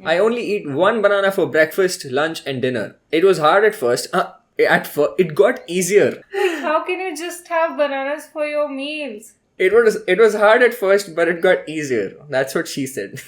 I only eat one banana for breakfast, lunch and dinner. It was hard at first. It got easier. Like, how can you just have bananas for your meals? It was hard at first, but it got easier. That's what she said.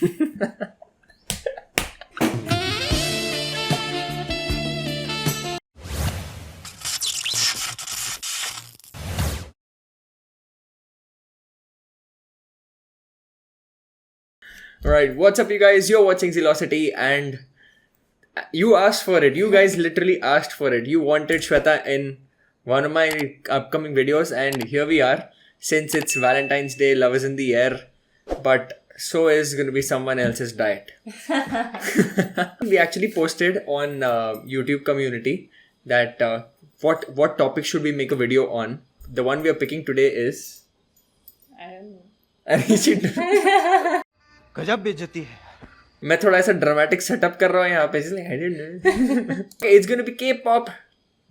Alright, what's up you guys? You're watching Zealocity and you asked for it. You guys literally asked for it. You wanted Shweta in one of my upcoming videos and here we are. Since it's Valentine's Day, love is in the air, but so is going to be someone else's diet. We actually posted on YouTube community that what topic should we make a video on. The one we are picking today is... I don't know. गजब बेइज्जती है. मैं थोड़ा ऐसा dramatic setup कर रहा हूँ यहाँ पे इसलिए I didn't know. It's going to be Kpop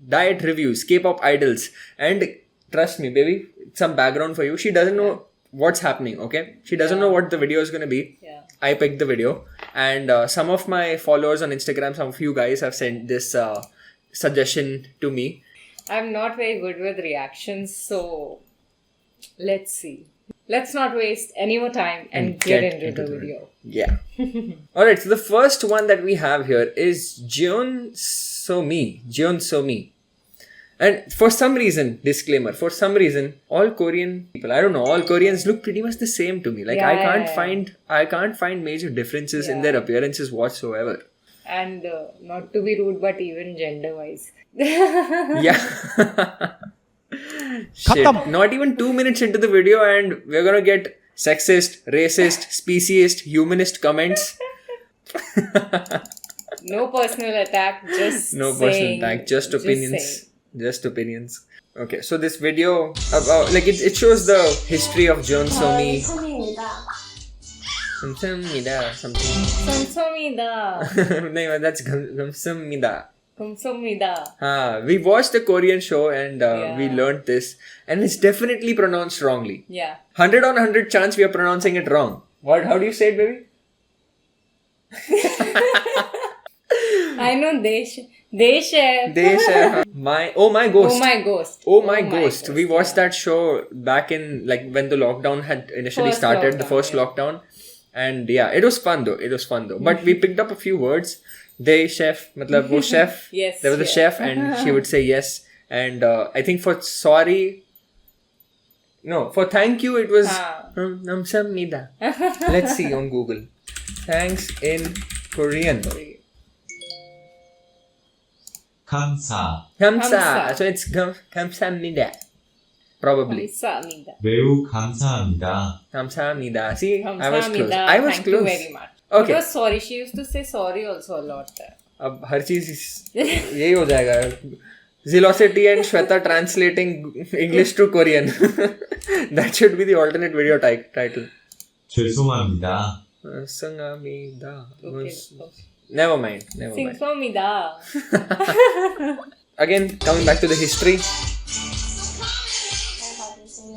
diet reviews, Kpop idols, and trust me baby, some background for you. She doesn't know what's happening, okay? She doesn't know what the video is going to be. Yeah. I picked the video and some of my followers on Instagram, some of you guys have sent this suggestion to me. I'm not very good with reactions, so let's see. Let's not waste any more time and get into the video. Yeah. Alright, so the first one that we have here is Jeon So-mi. And for some reason, disclaimer, for some reason, all Korean people, I don't know, all Koreans look pretty much the same to me. Like I can't find major differences in their appearances whatsoever. And not to be rude, but even gender-wise. Yeah. Shit. Not even 2 minutes into the video and we're gonna get sexist, racist, speciest, humanist comments. No personal attack, just no saying, personal attack, just opinions. Just opinions. Okay, so this video, like it shows the history of Jeon So-mi. Samsamnida, something. Samsamnida. No, that's Samsamnida. Samsamnida. We watched the Korean show and we learned this. And it's definitely pronounced wrongly. Yeah. 100 on 100 chance we are pronouncing it wrong. What? How do you say it, baby? I know Desh. My Ghost. Oh my ghost. We watched that show back in like when the lockdown had initially started, the first lockdown. And yeah, it was fun though. But we picked up a few words. They chef, matlab wo chef. Yes. There was a chef and she would say yes. And I think for thank you it was namsamnida. Let's see on Google. Thanks in Korean. 감사. So it's 감사합니다. Probably. 매우 감사합니다. 감사합니다. See, I was close. Thank you very much. Okay. Because sorry, she used to say sorry also a lot. अब हर चीज यही हो जाएगा. Zealocity and Shweta translating English to Korean. That should be the alternate video title. 죄송합니다. Sangamida. Okay. Never mind. Samsamnida. Again, coming back to the history.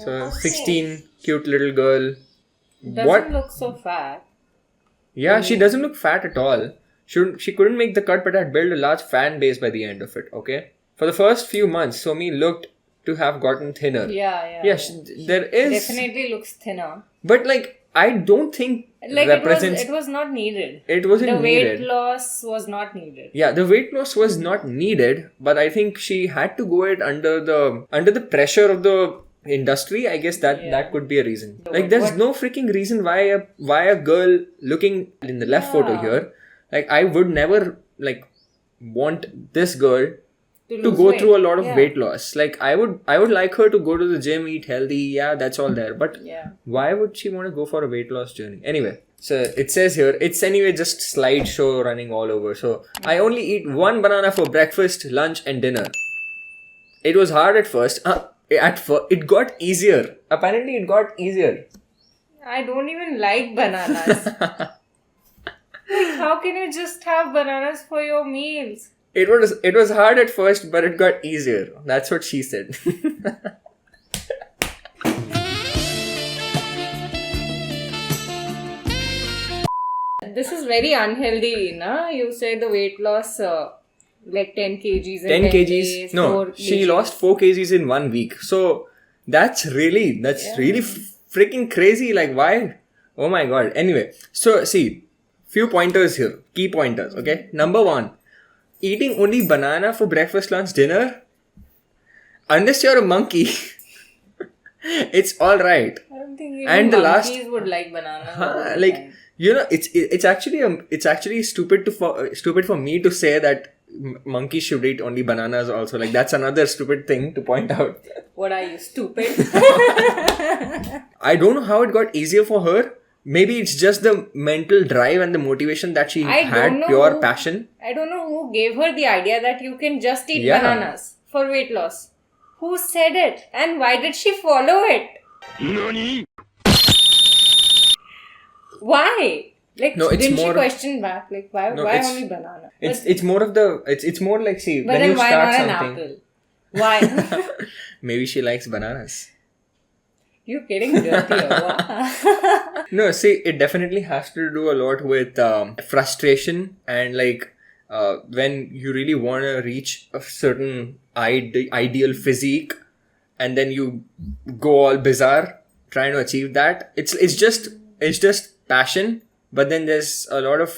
So, 16, cute little girl. Doesn't look so fat. Yeah, she doesn't look fat at all. She couldn't make the cut, but had built a large fan base by the end of it, okay? For the first few months, So-mi looked to have gotten thinner. Yeah. There is... Definitely looks thinner. But like, I don't think like represents... It was not needed. It wasn't needed. The weight loss was not needed. Yeah, the weight loss was not needed, but I think she had to go it under the pressure of the industry. I guess that could be a reason. Like, there's no freaking reason why a girl looking in the left photo here, like, I would never like want this girl to go through a lot of weight loss. Like, I would like her to go to the gym, eat healthy. Yeah, that's all there. But why would she want to go for a weight loss journey? Anyway, so it says here, it's anyway just slideshow running all over. So I only eat one banana for breakfast, lunch and dinner. It was hard at first. It got easier. Apparently it got easier. I don't even like bananas. Like, how can you just have bananas for your meals? It was hard at first, but it got easier. That's what she said. this is very unhealthy, na? You say the weight loss, like 10 kgs in 10 10 kgs. days, No, 4 she kgs. lost 4 kgs in 1 week. So that's really freaking crazy. Like, why? Oh my god. Anyway, so see, few pointers here, key pointers. Okay, number 1, eating only banana for breakfast, lunch, dinner. Unless you're a monkey, it's all right. I don't think even And the monkeys would like banana. Like, you know, it's actually stupid for me to say that monkeys should eat only bananas also. Like, that's another stupid thing to point out. What are you, stupid? I don't know how it got easier for her. Maybe it's just the mental drive and the motivation that she had, pure passion. I don't know who gave her the idea that you can just eat Yeah. bananas for weight loss. Who said it? And why did she follow it? NANI? Why? Like, No, it's didn't she more- question back? Like, why it's- only banana? It's more of the it's more like, see, But when then you why start not an something. apple? Why? Maybe she likes bananas. You're getting dirty or what? No, see, it definitely has to do a lot with frustration and like when you really want to reach a certain ideal physique, and then you go all bizarre trying to achieve that. It's just passion, but then there's a lot of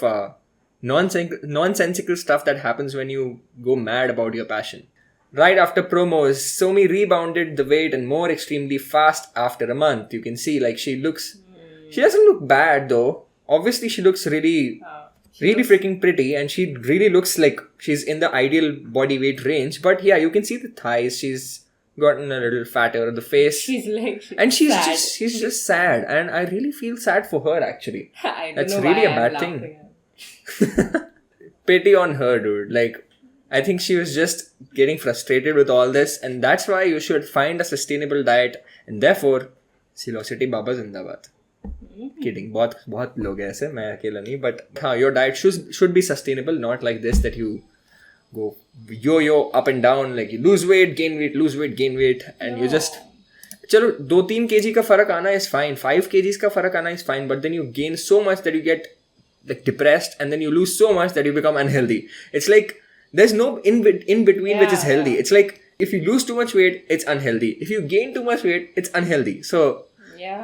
nonsensical stuff that happens when you go mad about your passion. Right after promos, Somi rebounded the weight and more extremely fast after a month. You can see, like, she doesn't look bad though. Obviously, she looks really freaking pretty, and she really looks like she's in the ideal body weight range. But yeah, you can see the thighs. She's gotten a little fatter. The face. She's She's just sad, and I really feel sad for her actually. I don't That's know really why a bad I'm thing. laughing. Pity on her, dude. Like, I think she was just getting frustrated with all this, and that's why you should find a sustainable diet, and therefore, Zealocity Baba Zindabad. Kidding. बहुत लोग हैं ऐसे, मैं अकेला नहीं, but हाँ, your diet should be sustainable, not like this that you go yo-yo up and down, like you lose weight, gain weight, and you just चलो 2-3 kg का फर्क आना is fine, 5 kgs का फर्क आना is fine, but then you gain so much that you get like depressed, and then you lose so much that you become unhealthy. It's like there's no in between which is healthy. It's like if you lose too much weight, it's unhealthy. If you gain too much weight, it's unhealthy. So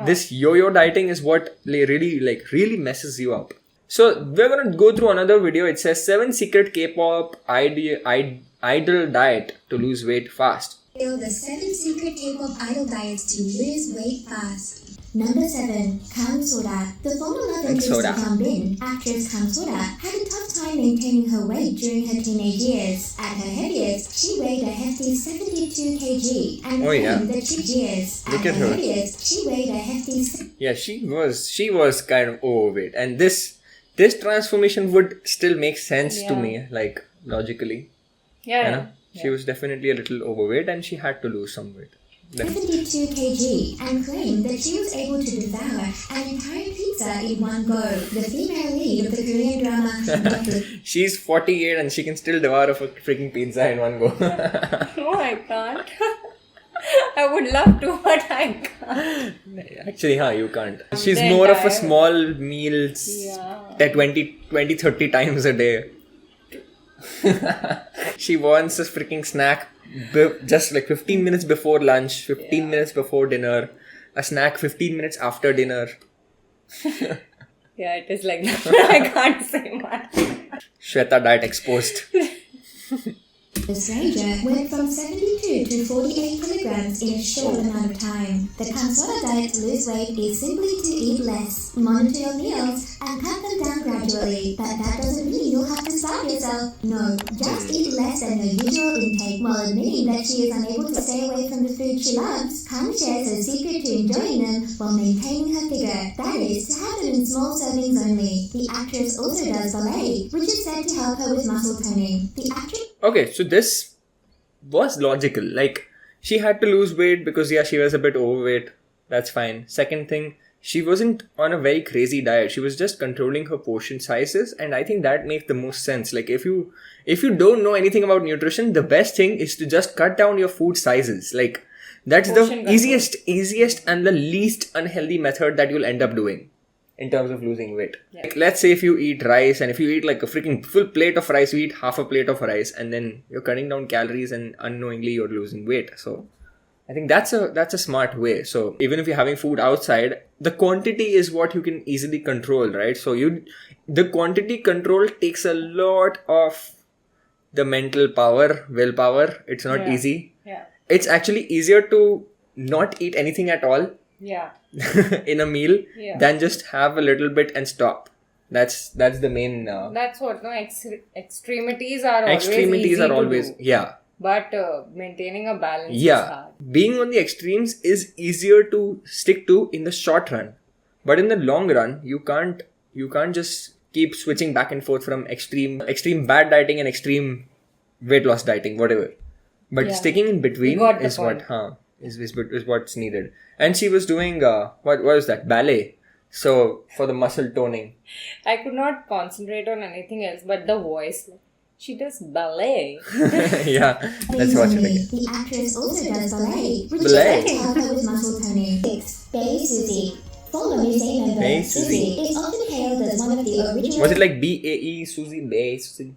this yo-yo dieting is what really messes you up. So we're gonna go through another video. It says 7 secret Kpop idol diet to lose weight fast. The 7 secret Kpop idol diets to lose weight fast. Number 7, Kang Soda. The former love interest of Kang Bin, actress Kang Soda, had a tough time maintaining her weight during her teenage years. At her heaviest, she weighed a hefty 72 kg and claimed that Look at her. heaviest, she weighed a hefty Yeah, she was kind of overweight, and this transformation would still make sense to me, like logically. Yeah. She was definitely a little overweight, and she had to lose some weight. 72 kg and claimed that she was able to devour an entire pizza in one go. The female lead of the Korean drama Netflix. She's 48 and she can still devour a freaking pizza in one go. No, I can't. I would love to, but I can't. Actually, you can't. She's Then more of a I- small meals, 20-30 times a day. She wants a freaking snack just like 15 minutes before lunch, 15 minutes before dinner, a snack 15 minutes after dinner. Yeah, it is like that. I can't say much. Shweta diet exposed. The stranger went from 72 to 48 kilograms in a short amount of time. The Consultations diet to lose weight is simply to eat less, monitor your meals, and cut them down gradually. But that doesn't mean you'll have to starve yourself. No, just eat less than her usual intake. While admitting that she is unable to stay away from the food she loves, Kang shares her secret to enjoying them while maintaining her figure. That is, to have them in small servings only. The actress also does ballet, which is said to help her with muscle toning. The actress... Okay, so this was logical. Like, she had to lose weight because, she was a bit overweight. That's fine. Second thing, she wasn't on a very crazy diet. She was just controlling her portion sizes. And I think that makes the most sense. Like, if you don't know anything about nutrition, the best thing is to just cut down your food sizes. Like, that's Portion the control. easiest and the least unhealthy method that you'll end up doing. in terms of losing weight. Yeah. Like, let's say if you eat rice, and if you eat like a freaking full plate of rice, you eat half a plate of rice, and then you're cutting down calories and unknowingly you're losing weight. So I think that's a smart way. So even if you're having food outside, the quantity is what you can easily control, right? So the quantity control takes a lot of the mental power, willpower. It's not easy. Yeah. It's actually easier to not eat anything at all Yeah. in a meal Yeah. than just have a little bit and stop. That's the main. That's what, no, extremities are always Extremities easy are to always do. yeah. But maintaining a balance is Yeah, hard. being on the extremes is easier to stick to in the short run, but in the long run, you can't just keep switching back and forth from extreme bad dieting and extreme weight loss dieting, whatever. But sticking in between got the is what point. is what's needed. And she was doing what was that, ballet? So for the muscle toning. I could not concentrate on anything else but the voice. She does ballet. Yeah, let's watch it again. The actress also does ballet, which Ballet. is help her with muscle toning. 6. Bae Suzy. Former museum member Bae Suzy Suzy. is often hailed as one of the original. Was it like BAE Suzy Bae Suzy?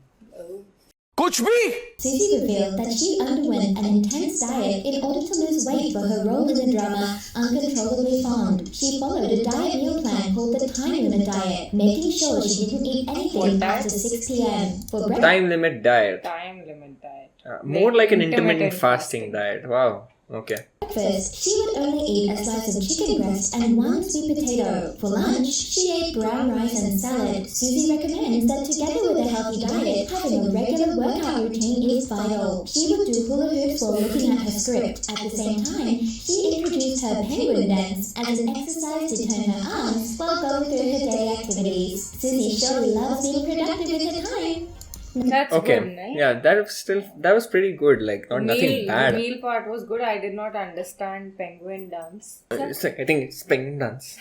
कुछ भी Suzy revealed that she underwent an intense diet in order to lose weight for her role in the drama Uncontrollably Fond. She followed a diet meal plan called the Time Limit Diet, making sure she didn't eat anything after 6 p.m. For breakfast. Time limit diet. Time limit diet. More like an intermittent Intermittent fasting diet. Wow. Okay. She would only eat a slice of chicken breast and one sweet potato. For lunch, she ate brown rice and salad. Suzy recommends that together with a healthy diet, having a regular workout routine is vital. She would do hula hoops while looking at her script. At the same time, she introduced her penguin dance as an exercise to turn her arms while going through her daily activities. Suzy surely loves being productive with her time. That's Okay. good, right? Yeah, that was pretty good. Like nothing bad. The meal part was good. I did not understand penguin dance. It's like, I think it's penguin dance.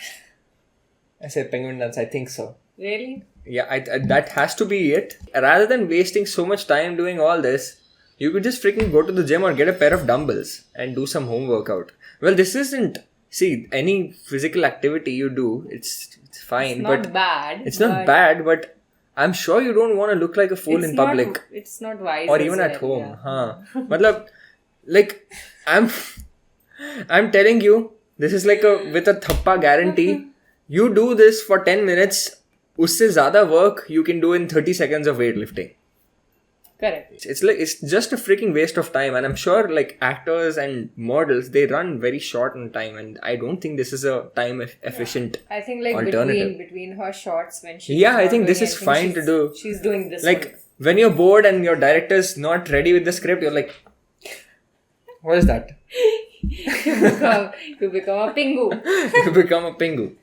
I said penguin dance. I think so. Really? Yeah, I that has to be it. Rather than wasting so much time doing all this, you could just freaking go to the gym or get a pair of dumbbells and do some home workout. Well, this isn't. See, any physical activity you do, it's fine, It's but not bad. it's not bad. But I'm sure you don't want to look like a fool in public. It's not wise. Or even as at well, home. yeah. Matlab, like, I'm telling you, this is like with a thappa guarantee. You do this for 10 minutes, usse zyada work you can do in 30 seconds of weightlifting. Correct. It's just a freaking waste of time, and I'm sure like actors and models, they run very short on time, and I don't think this is a time efficient I think like alternative. between her shots when she Yeah, I think this is fine to do. She's doing this Like when you're bored and your director's not ready with the script, you're like, what is that? you become a pingu. You become a pingu.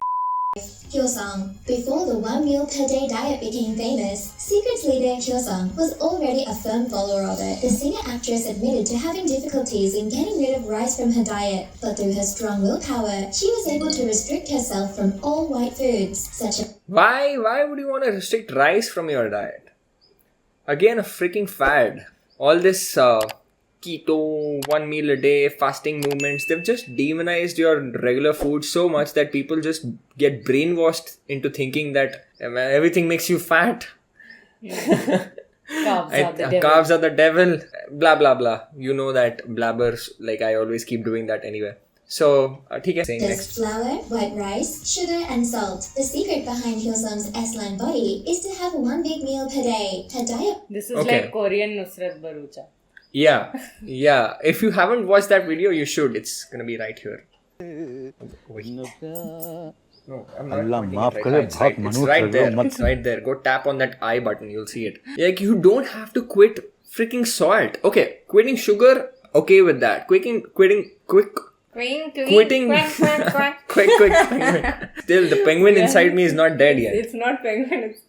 Hyo-sung. Before the one meal per day diet became famous, Secret's leader Hyo-sung was already a firm follower of it. The singer-actress admitted to having difficulties in getting rid of rice from her diet, but through her strong willpower, she was able to restrict herself from all white foods, such as Why would you want to restrict rice from your diet? Again, a freaking fad. All this keto, 1 meal a day, fasting movements, they've just demonized your regular food so much that people just get brainwashed into thinking that everything makes you fat. Carbs are the devil. Blah, blah, blah. You know that blabbers, like I always keep doing that anyway. So, ठीक है, saying next. flour, white rice, sugar, and salt. The secret behind Hyo-sung's S-line body is to have one big meal per day. Her diet This is Okay. like Korean Nusrat Barucha. Yeah. If you haven't watched that video, you should. It's gonna be right here. Wait. No, I'm not. Allah pointing maaf it करे, right. It's right, बहुत it's मनुष्य right हो, there. मत- It's right there. Go tap on that I button. You'll see it. Like you don't have to quit freaking salt. Okay, quitting sugar. Okay with that. Quitting. Quitting. Quick. Still, the penguin inside me is not dead yet. It's not penguin. It's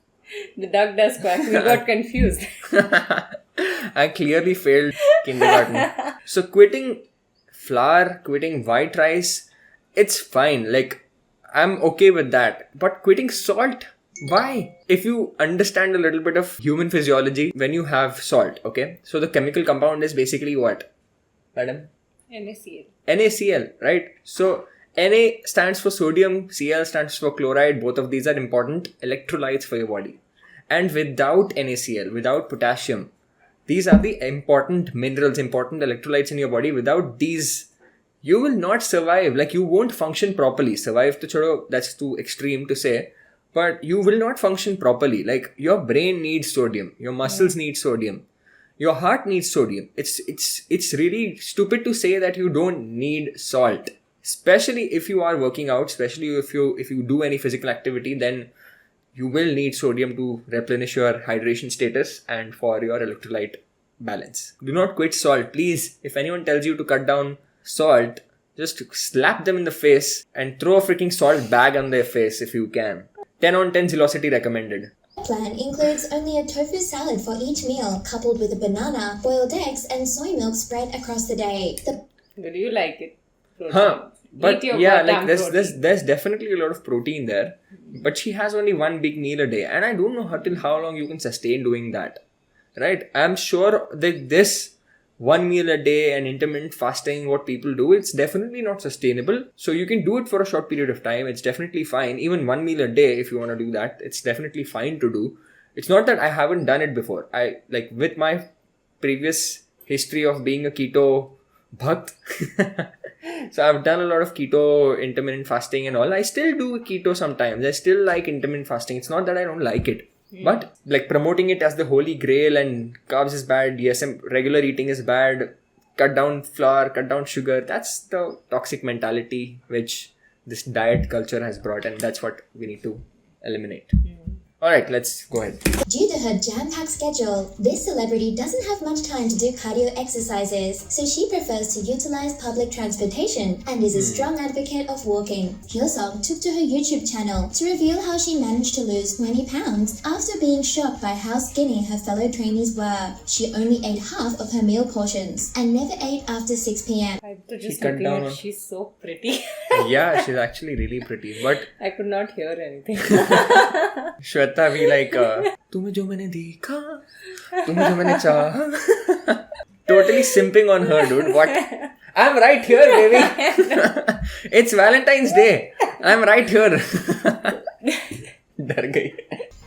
the duck does quack. We got confused. I clearly failed kindergarten. So quitting flour, quitting white rice, it's fine. Like, I'm okay with that. But quitting salt, why? If you understand a little bit of human physiology, when you have salt, okay? So the chemical compound is basically what? Madam? NaCl. NaCl, right? So Na stands for sodium, Cl stands for chloride. Both of these are important electrolytes for your body. And without NaCl, without potassium, these are the important minerals, important electrolytes in your body. Without these, you will not survive. Like, you won't function properly. Survive to chado, that's too extreme to say. But you will not function properly. Like, your brain needs sodium. Your muscles need sodium. Your heart needs sodium. It's really stupid to say that you don't need salt. Especially if you are working out, especially if you do any physical activity, then you will need sodium to replenish your hydration status and for your electrolyte balance. Do not quit salt, please. If anyone tells you to cut down salt, just slap them in the face and throw a freaking salt bag on their face if you can. 10 on 10 Zealocity recommended. Plan includes only a tofu salad for each meal, coupled with a banana, boiled eggs, and soy milk spread across the day. Do you like it? Huh. But Eat your yeah, like goddamn there's definitely a lot of protein there. But she has only one big meal a day. And I don't know till how long you can sustain doing that. Right? I'm sure that this 1 meal a day and intermittent fasting, what people do, it's definitely not sustainable. So you can do it for a short period of time. It's definitely fine. Even 1 meal a day, if you want to do that, it's definitely fine to do. It's not that I haven't done it before. I, like, with my previous history of being a keto bhakt, so I've done a lot of keto, intermittent fasting and all. I still do keto sometimes. I still like intermittent fasting. It's not that I don't like it. But like promoting it as the holy grail and carbs is bad, yes, regular eating is bad, cut down flour, cut down sugar, that's the toxic mentality which this diet culture has brought, and that's what we need to eliminate. Alright, let's go ahead. Due to her jam-packed schedule, this celebrity doesn't have much time to do cardio exercises, so she prefers to utilize public transportation and is a strong advocate of walking. Hyosung took to her YouTube channel to reveal how she managed to lose 20 pounds after being shocked by how skinny her fellow trainees were. She only ate half of her meal portions and never ate after 6 p.m. I'm just cut looking down at on- she's so pretty. Yeah, she's actually really pretty. But I could not hear anything. Shweta be like, तुम्हें जो मैंने देखा, तुम्हें जो मैंने चाहा. Totally simping on her, dude. What? I'm right here, baby. It's Valentine's Day. I'm right here. डर गई.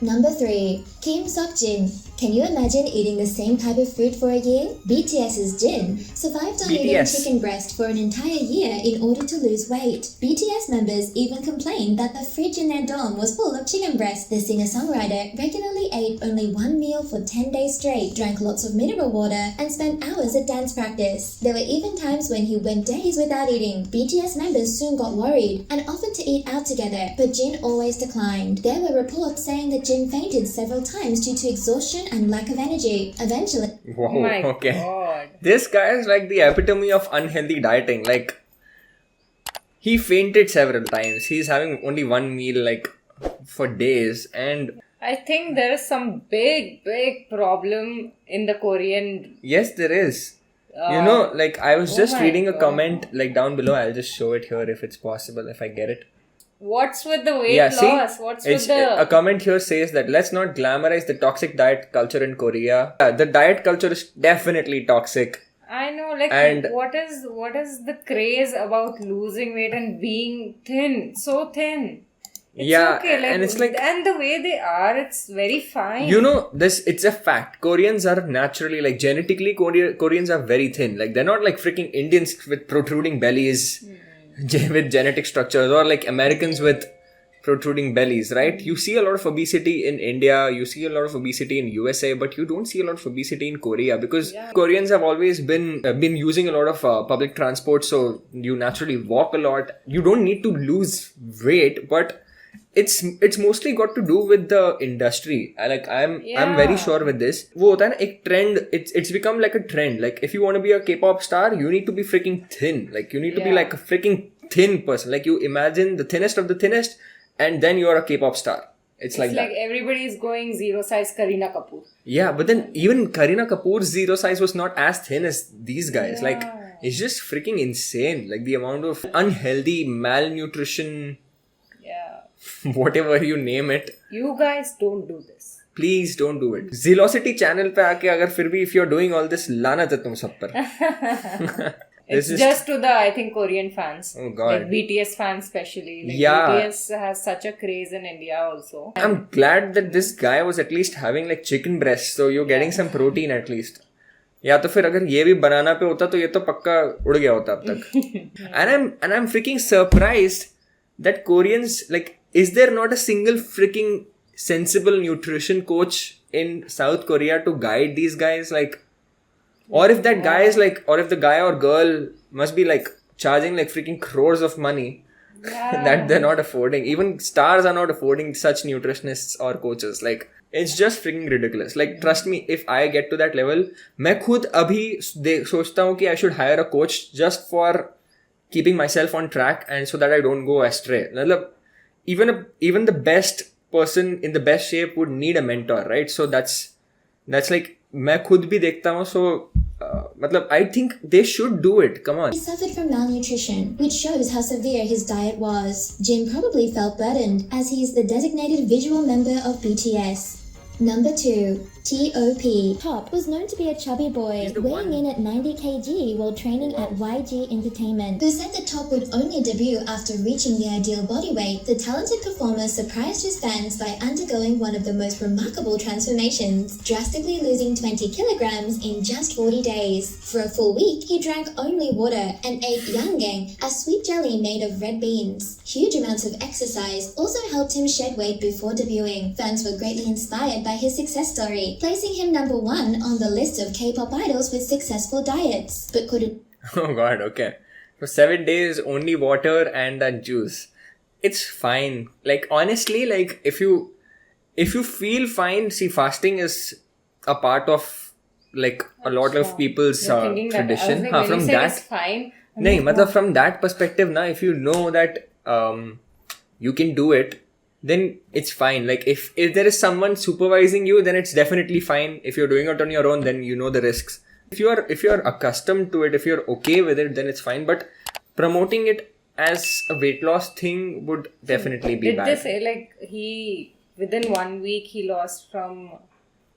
Number 3. Kim Sok-jin. Can you imagine eating the same type of food for a year? BTS's Jin survived on eating BTS. chicken breast for an entire year in order to lose weight. BTS members even complained that the fridge in their dorm was full of chicken breast. The singer-songwriter regularly ate only one meal for 10 days straight, drank lots of mineral water, and spent hours at dance practice. There were even times when he went days without eating. BTS members soon got worried and offered to eat out together, but Jin always declined. There were reports saying that Jin fainted several times due to exhaustion and lack of energy. Eventually, Wow, Oh my okay. god. This guy is like the epitome of unhealthy dieting. Like, he fainted several times. He's having only one meal, like, for days. And I think there is some big problem in the Korean. yes, there is. You know, like, I was just my reading a God. comment, like, down below. I'll just show it here if it's possible, if I get it. What's with the weight Yeah, see, loss? What's with the... a comment here says that let's not glamorize the toxic diet culture in Korea. The diet culture is definitely toxic. I know, like, And- what is the craze about losing weight and being thin? So thin. It's Yeah, okay, like, and it's like, and the way they are, it's very fine. you know, it's a fact. Koreans are naturally, like, genetically, Koreans are very thin. Like, they're not like freaking Indians with protruding bellies, with genetic structures, or like Americans with protruding bellies, right? You see a lot of obesity in India, you see a lot of obesity in USA, but you don't see a lot of obesity in Korea because Koreans have always been using a lot of public transport, so you naturally walk a lot. You don't need to lose weight, but it's mostly got to do with the industry. I'm very sure with this. वो होता है ना एक trend. It's become like a trend. Like, if you want to be a K-pop star, you need to be freaking thin. Like, you need to be like a freaking thin person. Like, you imagine the thinnest of the thinnest, and then you're a K-pop star. It's like that. everybody is going zero size Kareena Kapoor. Yeah, but then even Kareena Kapoor's zero size was not as thin as these guys. Like, it's just freaking insane. Like, the amount of unhealthy malnutrition, whatever you name it. You guys don't do this. Please don't do it. Zealocity channel पे आके अगर फिर भी if you're doing all this, लानत है तुम सब पर. It's just to the, I think, Korean fans. Oh God. Like BTS fans especially. Like Yeah. BTS has such a craze in India also. I'm glad that this guy was at least having like chicken breast, so you're getting some protein at least. या तो फिर अगर ये भी बनाना पे होता तो ये तो पक्का उड़ गया होता अब तक. And I'm freaking surprised that Koreans, like, is there not a single freaking sensible nutrition coach in South Korea to guide these guys? Like, or if that guy is like, or if the guy or girl must be like charging like freaking crores of money that they're not affording. Even stars are not affording such nutritionists or coaches. Like, it's just freaking ridiculous. Like, trust me, if I get to that level, मैं खुद अभी सोचता हूँ कि I should hire a coach just for keeping myself on track and so that I don't go astray. मतलब, even the best person in the best shape would need a mentor, right? So that's like, मैं खुद भी देखता हूँ. So मतलब, I think they should do it. Come on. He suffered from malnutrition, which shows how severe his diet was. Jin probably felt burdened, as he is the designated visual member of BTS. Number 2. T.O.P. Top was known to be a chubby boy, weighing in at 90 kg while training at YG Entertainment. Who said the Top would only debut after reaching the ideal body weight, the talented performer surprised his fans by undergoing one of the most remarkable transformations, drastically losing 20 kilograms in just 40 days. For a full week, he drank only water and ate yangang, a sweet jelly made of red beans. Huge amounts of exercise also helped him shed weight before debuting. Fans were greatly inspired by his success story, placing him number 1 on the list of K-pop idols with successful diets. But couldn't... Oh God, okay. For 7 days, only water and that juice. It's fine. Like, honestly, like, if you feel fine, see, fasting is a part of, like, a lot of people's tradition. That, from that, it's fine. nahin, matlab, from that perspective, na, if you know that you can do it, then it's fine. Like, if there is someone supervising you, then it's definitely fine. If you're doing it on your own, then you know the risks. If you're accustomed to it, if you're okay with it, then it's fine. But promoting it as a weight loss thing would definitely be bad. Did they say, like, within 1 week he lost from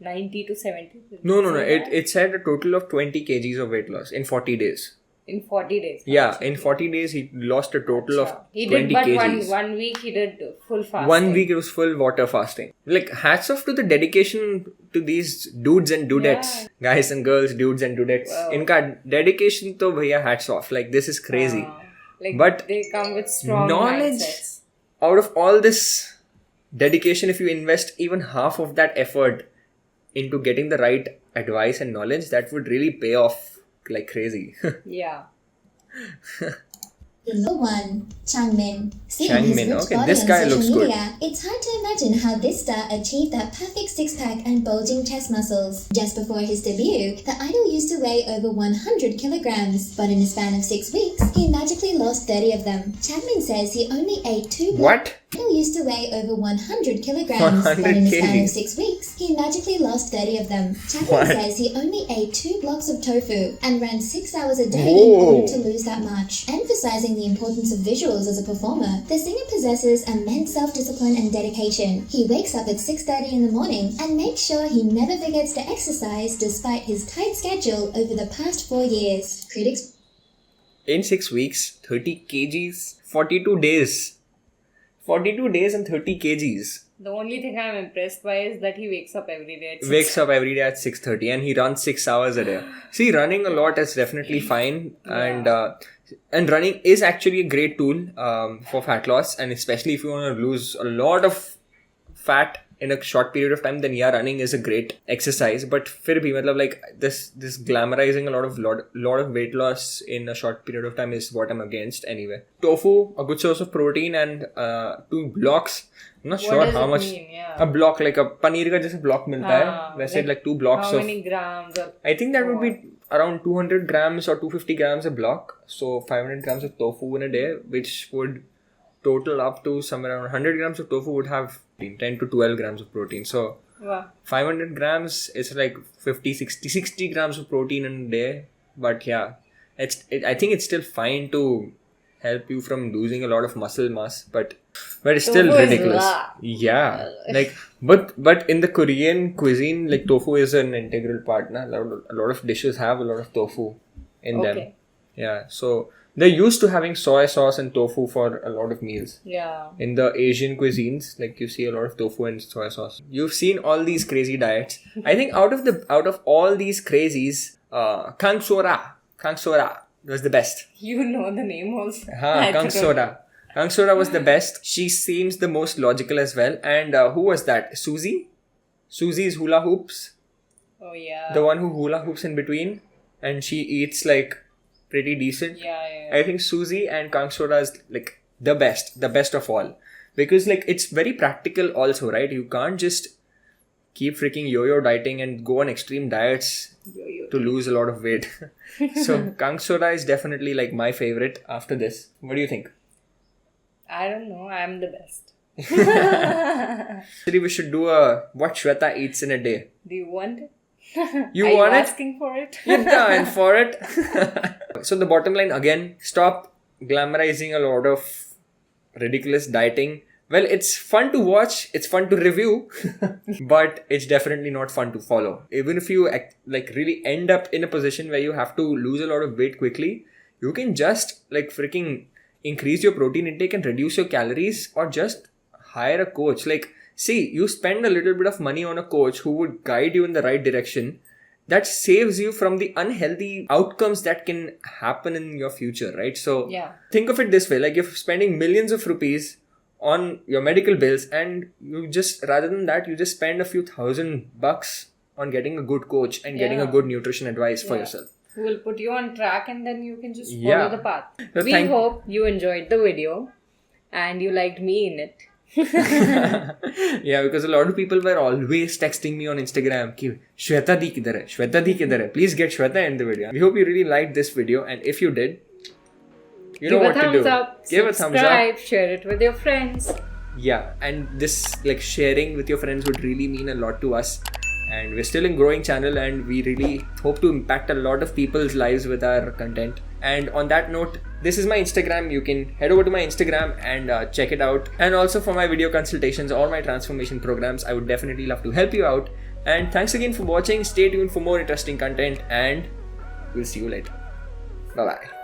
90 to 70? No. It said a total of 20 kgs of weight loss in 40 days. In 40 days? Yeah, in 40 days he lost a total of 20 he did, but kgs. One week he did full fasting. 1 week it was full water fasting. Like, hats off to the dedication to these dudes and dudettes. Yeah. Guys and girls, dudes and dudettes. Wow. Inka dedication to bhaiya, hats off. Like, this is crazy. Like, but they come with strong knowledge, mindsets. out of all this dedication, if you invest even half of that effort into getting the right advice and knowledge, that would really pay off like crazy. Yeah. Number 1. Changmin. Seeing Changmin, his ripped okay, body this on guy social looks good. media, it's hard to imagine how this star achieved that perfect six-pack and bulging chest muscles. Just before his debut, the idol used to weigh over 100 kilograms, but in a span of 6 weeks, he magically lost 30 of them. Changmin says he only ate 2 What? The idol used to weigh over 100 kilograms, 100 but in a span kg. of 6 weeks, he magically lost 30 of them. Changmin What? says he only ate 2 blocks of tofu and ran 6 hours a day Whoa. in order to lose that much. Emphasizing the importance of visuals as a performer, the singer possesses immense self-discipline and dedication. He wakes up at 6:30 in the morning and makes sure he never forgets to exercise despite his tight schedule over the past 4 years. Critics... In 6 weeks, 30 kgs, 42 days. 42 days and 30 kgs. The only thing I'm impressed by is that he wakes up every day at 6. Wakes up every day at 6:30 and he runs 6 hours a day. See, running a lot is definitely fine, and running is actually a great tool for fat loss, and especially if you want to lose a lot of fat in a short period of time, then yeah, running is a great exercise. But fir bhi, matlab, like this glamorizing a lot of weight loss in a short period of time is what I'm against anyway. Tofu, a good source of protein, and 2 blocks. I'm not sure how much. Yeah. A block, like a paneer ka jaise block milta hai. वैसे like 2 blocks how of. many grams? Or, I think that would be around 200 grams or 250 grams a block. So 500 grams of tofu in a day, which would total up to somewhere around 100 grams of tofu would have 10 to 12 grams of protein. So wow. 500 grams is like 60 grams of protein in a day. But yeah, I think it's still fine to help you from losing a lot of muscle mass, but it's still Tofu is ridiculous. la. Yeah, like but in the Korean cuisine, like tofu is an integral part. Na? A lot of dishes have a lot of tofu in them. Yeah, so they're used to having soy sauce and tofu for a lot of meals. Yeah. In the Asian cuisines, like you see a lot of tofu and soy sauce. You've seen all these crazy diets. I think out of all these crazies, Kangsora was the best. You know the name also. Kangsora was the best. She seems the most logical as well. And who was that? Susie? Susie's hula hoops. Oh yeah. The one who hula hoops in between. And she eats like pretty decent. Yeah. I think Susie and Kangsora is like the best of all. Because like it's very practical also, right? You can't just keep freaking yo-yo dieting and go on extreme diets to lose a lot of weight. So Kangsora is definitely like my favorite after this. What do you think? I don't know. I'm the best. Actually, we should do a what Shweta eats in a day. Do you want it? You Are want you it? asking for it? You're down for it. So the bottom line again, stop glamorizing a lot of ridiculous dieting. Well, it's fun to watch, it's fun to review, but it's definitely not fun to follow. Even if you like really end up in a position where you have to lose a lot of weight quickly, you can just like freaking increase your protein intake and reduce your calories, or just hire a coach. Like, see, you spend a little bit of money on a coach who would guide you in the right direction. That saves you from the unhealthy outcomes that can happen in your future, right? So think of it this way, like you're spending millions of rupees on your medical bills, and you just, rather than that, you just spend a few $1,000 on getting a good coach and getting a good nutrition advice for yourself. Who will put you on track, and then you can just follow the path. So we hope you enjoyed the video and you liked me in it. Yeah, because a lot of people were always texting me on Instagram ki Shweta di kidhar hai? Shweta di kidhar hai? Please get Shweta in the video. We hope you really liked this video, and if you did, you know what to do. Give a thumbs up, share it with your friends. Yeah, and this like sharing with your friends would really mean a lot to us. And we're still in growing channel, and we really hope to impact a lot of people's lives with our content. And on that note, this is my Instagram. You can head over to my Instagram and check it out. And also for my video consultations or my transformation programs, I would definitely love to help you out. And thanks again for watching. Stay tuned for more interesting content, and we'll see you later. Bye-bye.